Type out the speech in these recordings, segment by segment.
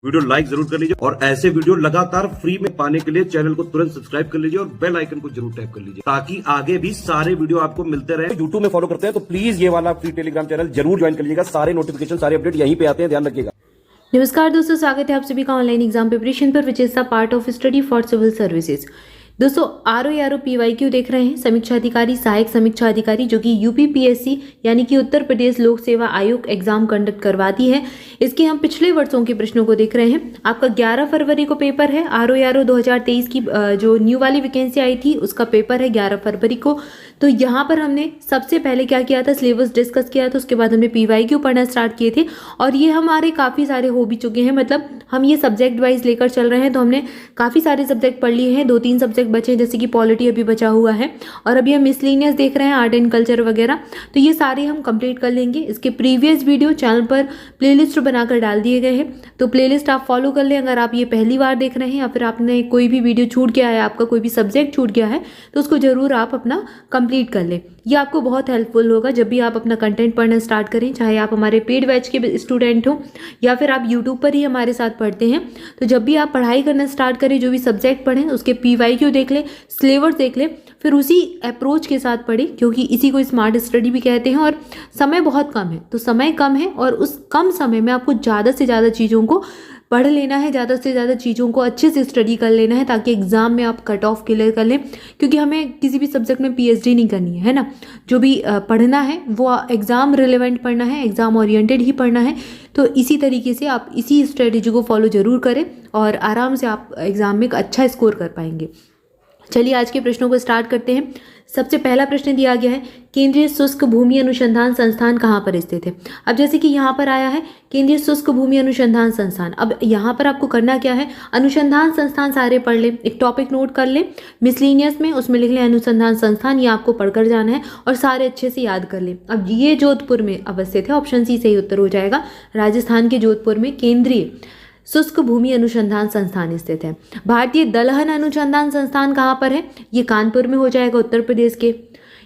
Video like जरूर कर लीजिए और ऐसे वीडियो लगातार फ्री में पाने के लिए चैनल को तुरंत सब्सक्राइब कर लीजिए और बेल आइकन को जरूर टैप कर लीजिए ताकि आगे भी सारे वीडियो आपको मिलते रहे। यूट्यूब में फॉलो करते हैं तो प्लीज ये वाला फ्री टेलीग्राम चैनल जरूर ज्वाइन कर लीजिएगा। सारे नोटिफिकेशन सारे अपडेट यहीं पे आते हैं, ध्यान रखिएगा। नमस्कार दोस्तों, स्वागत है आप सभी का ऑनलाइन एग्जाम प्रिपरेशन पर which is the part of study for civil services. दोस्तों RO PYQ देख रहे हैं। समीक्षा अधिकारी, सहायक समीक्षा अधिकारी जो कि UPPSC यानी कि उत्तर प्रदेश लोक सेवा आयोग एग्जाम कंडक्ट करवाती है, इसके हम पिछले वर्षों के प्रश्नों को देख रहे हैं। आपका 11 फरवरी को पेपर है। RO 2023 की जो न्यू वाली वैकेंसी आई थी उसका पेपर है 11 फरवरी को। तो यहाँ पर हमने सबसे पहले क्या किया था, सिलेबस डिस्कस किया था, उसके बाद हमने PYQ पढ़ना स्टार्ट किए थे और ये हमारे काफ़ी सारे हो भी चुके हैं। मतलब हम ये सब्जेक्ट वाइज लेकर चल रहे हैं, तो हमने काफ़ी सारे सब्जेक्ट पढ़ लिए हैं। 2-3 सब्जेक्ट बचे जैसे कि पॉलिटी अभी बचा हुआ है और अभी हम मिसलिनियस देख रहे हैं, आर्ट एंड कल्चर वगैरह। तो ये सारे हम कंप्लीट कर लेंगे। इसके प्रीवियस वीडियो चैनल पर प्लेलिस्ट बनाकर डाल दिए गए हैं, तो प्लेलिस्ट आप फॉलो कर लें। अगर आप ये पहली बार देख रहे हैं या फिर आपने कोई भी वीडियो छूट गया है, आपका कोई भी सब्जेक्ट छूट गया है, तो उसको जरूर आप अपना कंप्लीट कर लें। ये आपको बहुत हेल्पफुल होगा जब भी आप अपना कंटेंट पढ़ना स्टार्ट करें, चाहे आप हमारे पेड बैच के स्टूडेंट हो या फिर आप यूट्यूब पर ही हमारे साथ पढ़ते हैं। तो जब भी आप पढ़ाई करना स्टार्ट करें, जो भी सब्जेक्ट पढ़ें उसके PYQ देख लें, सिलेबस देख लें, फिर उसी अप्रोच के साथ पढ़ें, क्योंकि इसी को स्मार्ट स्टडी भी कहते हैं। और समय बहुत कम है, तो समय कम है और उस कम समय में आपको ज़्यादा से ज़्यादा चीज़ों को पढ़ लेना है, ज़्यादा से ज़्यादा चीज़ों को अच्छे से स्टडी कर लेना है ताकि एग्ज़ाम में आप कट ऑफ क्लियर कर लें। क्योंकि हमें किसी भी सब्जेक्ट में PhD नहीं करनी है ना। जो भी पढ़ना है वो एग्ज़ाम रिलेवेंट पढ़ना है, एग्ज़ाम ओरिएंटेड ही पढ़ना है। तो इसी तरीके से आप इसी स्ट्रेटेजी को फॉलो ज़रूर करें और आराम से आप एग्ज़ाम में एक अच्छा स्कोर कर पाएंगे। चलिए आज के प्रश्नों को स्टार्ट करते हैं। सबसे पहला प्रश्न दिया गया है, केंद्रीय शुष्क भूमि अनुसंधान संस्थान कहाँ पर स्थित है। अब जैसे कि यहाँ पर आया है केंद्रीय शुष्क भूमि अनुसंधान संस्थान। अब यहाँ पर आपको करना क्या है, अनुसंधान संस्थान सारे पढ़ लें, एक टॉपिक नोट कर लें मिसलिनियस में, उसमें लिख लें अनुसंधान संस्थान। ये आपको पढ़कर जाना है और सारे अच्छे से याद कर लें। अब ये जोधपुर में अवस्थित है, ऑप्शन सी सही उत्तर हो जाएगा। राजस्थान के जोधपुर में केंद्रीय शुष्क भूमि अनुसंधान संस्थान स्थित है। भारतीय दलहन अनुसंधान संस्थान कहाँ पर है, ये कानपुर में हो जाएगा, उत्तर प्रदेश के।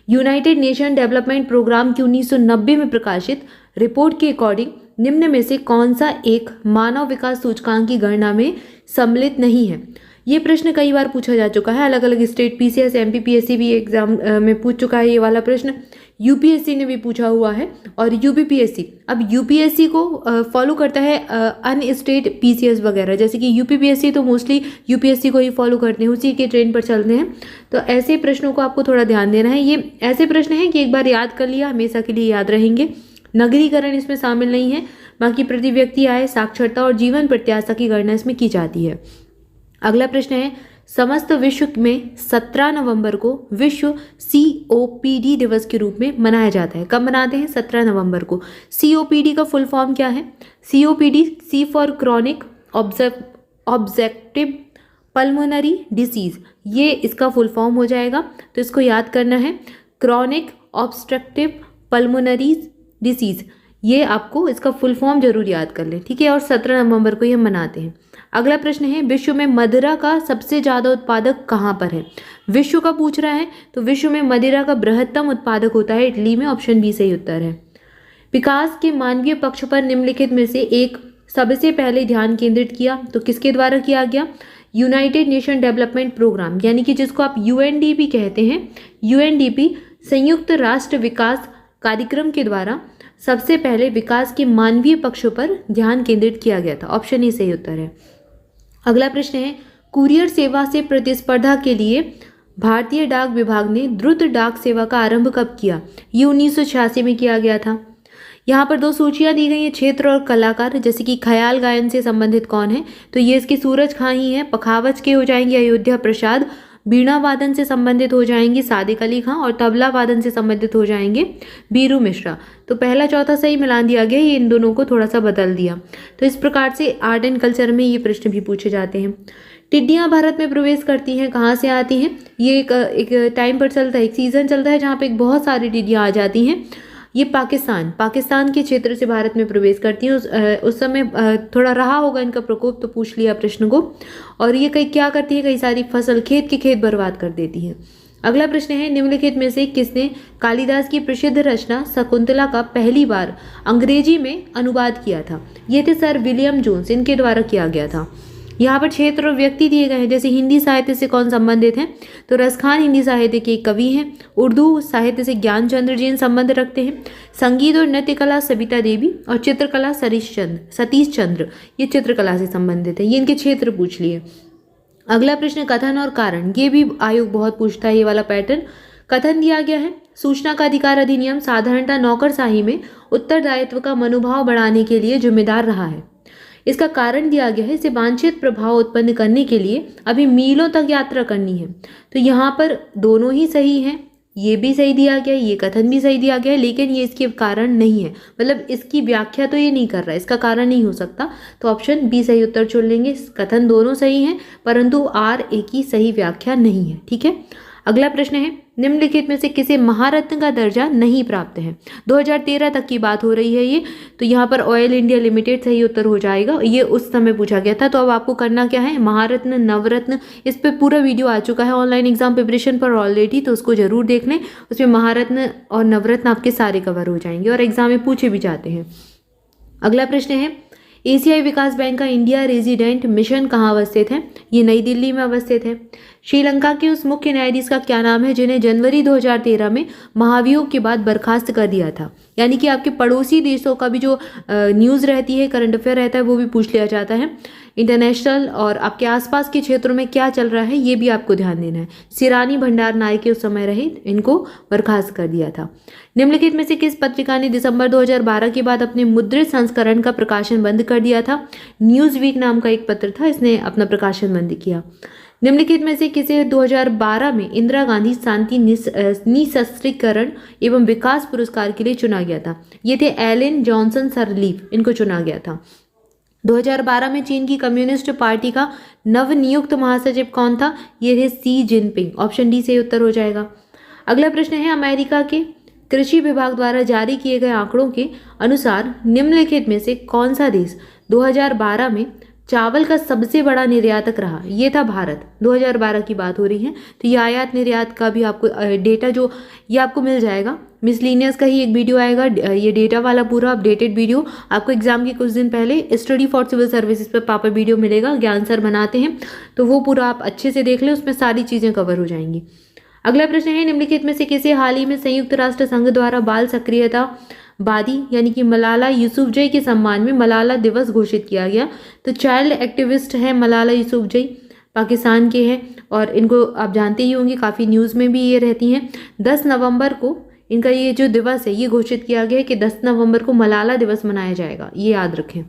यूनाइटेड नेशन डेवलपमेंट प्रोग्राम की 1990 में प्रकाशित रिपोर्ट के अकॉर्डिंग निम्न में से कौन सा एक मानव विकास सूचकांक की गणना में सम्मिलित नहीं है। ये प्रश्न कई बार पूछा जा चुका है, अलग अलग स्टेट PCS MPPSC भी एग्जाम में पूछ चुका है ये वाला प्रश्न। UPSC ने भी पूछा हुआ है और UPPSC, अब UPSC को फॉलो करता है अन्य स्टेट PCS वगैरह, जैसे कि UPPSC तो मोस्टली UPSC को ही फॉलो करते हैं, उसी के ट्रेन पर चलते हैं। तो ऐसे प्रश्नों को आपको थोड़ा ध्यान देना है। ये ऐसे प्रश्न हैं कि एक बार याद कर लिया हमेशा के लिए याद रहेंगे। नगरीकरण इसमें शामिल नहीं है, बाकी प्रति व्यक्ति आय, साक्षरता और जीवन प्रत्याशा की गणना इसमें की जाती है। अगला प्रश्न है, समस्त विश्व में 17 नवंबर को विश्व COPD दिवस के रूप में मनाया जाता है। कब मनाते हैं, 17 नवंबर को। COPD का फुल फॉर्म क्या है, COPD C for chronic obstructive pulmonary disease, ये इसका फुल फॉर्म हो जाएगा। तो इसको याद करना है, क्रॉनिक ऑब्स्ट्रक्टिव पल्मोनरी डिसीज, ये आपको इसका फुल फॉर्म जरूर याद कर लें, ठीक है। और 17 नवंबर को ये मनाते हैं। अगला प्रश्न है, विश्व में मदिरा का सबसे ज़्यादा उत्पादक कहाँ पर है। विश्व का पूछ रहा है, तो विश्व में मदिरा का बृहत्तम उत्पादक होता है इटली में, ऑप्शन बी सही उत्तर है। विकास के मानवीय पक्ष पर निम्नलिखित में से एक सबसे पहले ध्यान केंद्रित किया, तो किसके द्वारा किया गया, यूनाइटेड नेशन डेवलपमेंट प्रोग्राम यानी कि जिसको आप UNDP कहते हैं। UNDP संयुक्त राष्ट्र विकास कार्यक्रम के द्वारा सबसे पहले विकास के मानवीय पक्षों पर ध्यान केंद्रित किया गया था, ऑप्शन ए सही उत्तर है। अगला प्रश्न है, कुरियर सेवा से प्रतिस्पर्धा के लिए भारतीय डाक विभाग ने द्रुत डाक सेवा का आरंभ कब किया। ये 1986 में किया गया था। यहाँ पर 2 सूचियाँ दी गई हैं, क्षेत्र और कलाकार, जैसे कि ख्याल गायन से संबंधित कौन है, तो ये इसकी सूरज खां ही है। पखावज के हो जाएंगे अयोध्या प्रसाद, बीणा वादन से संबंधित हो जाएंगे सादिक अली खां और तबला वादन से संबंधित हो जाएंगे बीरू मिश्रा। तो पहला चौथा सही मिलान दिया गया, ये इन दोनों को थोड़ा सा बदल दिया। तो इस प्रकार से आर्ट एंड कल्चर में ये प्रश्न भी पूछे जाते हैं। टिड्डियाँ भारत में प्रवेश करती हैं, कहाँ से आती हैं, ये एक टाइम पर चलता है, एक सीजन चलता है जहाँ पे बहुत सारी टिड्डियाँ आ जाती हैं। ये पाकिस्तान के क्षेत्र से भारत में प्रवेश करती हैं। उस समय थोड़ा रहा होगा इनका प्रकोप, तो पूछ लिया प्रश्न को। और ये क्या करती है, कई सारी फसल खेत बर्बाद कर देती हैं। अगला प्रश्न है, निम्नलिखित में से किसने कालिदास की प्रसिद्ध रचना शकुंतला का पहली बार अंग्रेजी में अनुवाद किया था? ये थे सर विलियम जोन्स, इनके द्वारा किया गया था। यहाँ पर क्षेत्र और व्यक्ति दिए गए हैं, जैसे हिंदी साहित्य से कौन संबंधित हैं, तो रसखान हिंदी साहित्य के एक कवि हैं। उर्दू साहित्य से ज्ञानचंद्र जैन संबंध रखते हैं। संगीत और नृत्य कला सविता देवी, और चित्रकला सतीश चंद्र, ये चित्रकला से संबंधित है। ये इनके क्षेत्र पूछ लिए। अगला प्रश्न, कथन और कारण, ये भी आयोग बहुत पूछता है, ये वाला पैटर्न। कथन दिया गया है, सूचना का अधिकार अधिनियम साधारणतः नौकरशाही में उत्तरदायित्व का मनोभाव बढ़ाने के लिए जिम्मेदार रहा है। इसका कारण दिया गया है, इसे वांछित प्रभाव उत्पन्न करने के लिए अभी मीलों तक यात्रा करनी है। तो यहाँ पर दोनों ही सही हैं, ये भी सही दिया गया है, ये कथन भी सही दिया गया है, लेकिन ये इसके कारण नहीं है, मतलब इसकी व्याख्या तो ये नहीं कर रहा है, इसका कारण नहीं हो सकता। तो ऑप्शन बी सही उत्तर चुन लेंगे। कथन दोनों सही हैं, परंतु आर एक ही सही व्याख्या नहीं है। ठीक है। अगला प्रश्न है, निम्नलिखित में से किसे महारत्न का दर्जा नहीं प्राप्त है? 2013 तक की बात हो रही है ये, तो यहाँ पर ऑयल इंडिया लिमिटेड सही उत्तर हो जाएगा। ये उस समय पूछा गया था। तो अब आपको करना क्या है, महारत्न, नवरत्न, इस पर पूरा वीडियो आ चुका है ऑनलाइन एग्जाम प्रिपरेशन पर ऑलरेडी, तो उसको जरूर देख लें। उसमें महारत्न और नवरत्न आपके सारे कवर हो जाएंगे और एग्जाम में पूछे भी जाते हैं। अगला प्रश्न है, एशियाई विकास बैंक का इंडिया रेजिडेंट मिशन कहाँ अवस्थित है? ये नई दिल्ली में अवस्थित है। श्रीलंका के उस मुख्य न्यायाधीश का क्या नाम है जिन्हें जनवरी 2013 में महाभियोग के बाद बर्खास्त कर दिया था? यानी कि आपके पड़ोसी देशों का भी जो न्यूज़ रहती है, करंट अफेयर रहता है, वो भी पूछ लिया जाता है। इंटरनेशनल और आपके आसपास के क्षेत्रों में क्या चल रहा है, ये भी आपको ध्यान देना है। सिरानी भंडार नायक उस समय रहे, इनको बर्खास्त कर दिया था। निम्नलिखित में से किस पत्रिका ने दिसंबर 2012 के बाद अपने मुद्रित संस्करण का प्रकाशन बंद कर दिया था? न्यूज़ वीक नाम का एक पत्र था, इसने अपना प्रकाशन बंद किया। निम्नलिखित में से किसे 2012 में इंदिरा गांधी शांति निःशस्त्रीकरण एवं विकास पुरस्कार के लिए चुना गया था? ये थे एलन जॉनसन सरलीफ, इनको चुना गया था। 2012 में चीन की कम्युनिस्ट पार्टी का नवनियुक्त महासचिव कौन था? ये थे सी जिनपिंग। ऑप्शन डी से उत्तर हो जाएगा। अगला प्रश्न है, अमेरिका के कृषि विभाग द्वारा जारी किए गए आंकड़ों के अनुसार निम्नलिखित में से कौन सा देश 2012 में चावल का सबसे बड़ा निर्यातक रहा? ये था भारत। 2012 की बात हो रही है, तो ये आयात निर्यात का भी आपको डेटा जो ये आपको मिल जाएगा। मिसलिनियस का ही एक वीडियो आएगा, ये डेटा वाला पूरा अपडेटेड वीडियो आपको एग्जाम के कुछ दिन पहले स्टडी फॉर सिविल सर्विसेज पर पापा वीडियो मिलेगा, ज्ञान सर बनाते हैं, तो वो पूरा आप अच्छे से देख लें, उसमें सारी चीज़ें कवर हो जाएंगी। अगला प्रश्न है, निम्नलिखित में से किसे हाल ही में संयुक्त राष्ट्र संघ द्वारा बाल सक्रियता वादी यानी कि मलाला यूसुफजई के सम्मान में मलाला दिवस घोषित किया गया? तो चाइल्ड एक्टिविस्ट है मलाला यूसुफजई, पाकिस्तान के हैं और इनको आप जानते ही होंगे, काफ़ी न्यूज़ में भी ये रहती हैं। 10 नवंबर को इनका ये जो दिवस है ये घोषित किया गया है कि 10 नवंबर को मलाला दिवस मनाया जाएगा, ये याद रखें।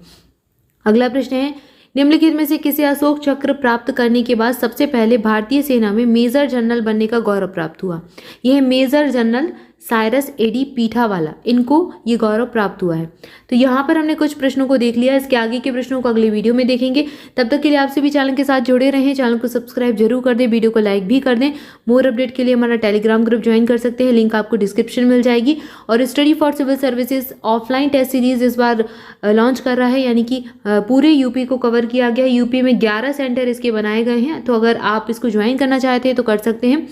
अगला प्रश्न है, निम्नलिखित में से किसे अशोक चक्र प्राप्त करने के बाद सबसे पहले भारतीय सेना में मेजर जनरल बनने का गौरव प्राप्त हुआ? यह मेजर जनरल साइरस एडी पीठावाला, इनको ये गौरव प्राप्त हुआ है। तो यहाँ पर हमने कुछ प्रश्नों को देख लिया, इसके आगे के प्रश्नों को अगले वीडियो में देखेंगे। तब तक के लिए आपसे भी चैनल के साथ जुड़े रहें, चैनल को सब्सक्राइब जरूर कर दें, वीडियो को लाइक भी कर दें। मोर अपडेट के लिए हमारा टेलीग्राम ग्रुप ज्वाइन कर सकते हैं, लिंक आपको डिस्क्रिप्शन मिल जाएगी। और study for civil services offline test series इस बार लॉन्च कर रहा है, यानी कि पूरे यूपी को कवर किया गया है। यूपी में 11 सेंटर इसके बनाए गए हैं, तो अगर आप इसको ज्वाइन करना चाहते हैं तो कर सकते हैं।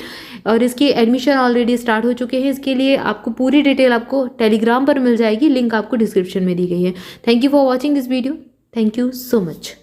और इसकी एडमिशन ऑलरेडी स्टार्ट हो चुके हैं। इसके लिए आपको पूरी डिटेल आपको टेलीग्राम पर मिल जाएगी, लिंक आपको डिस्क्रिप्शन में दी गई है। Thank you for watching this video, thank you so much.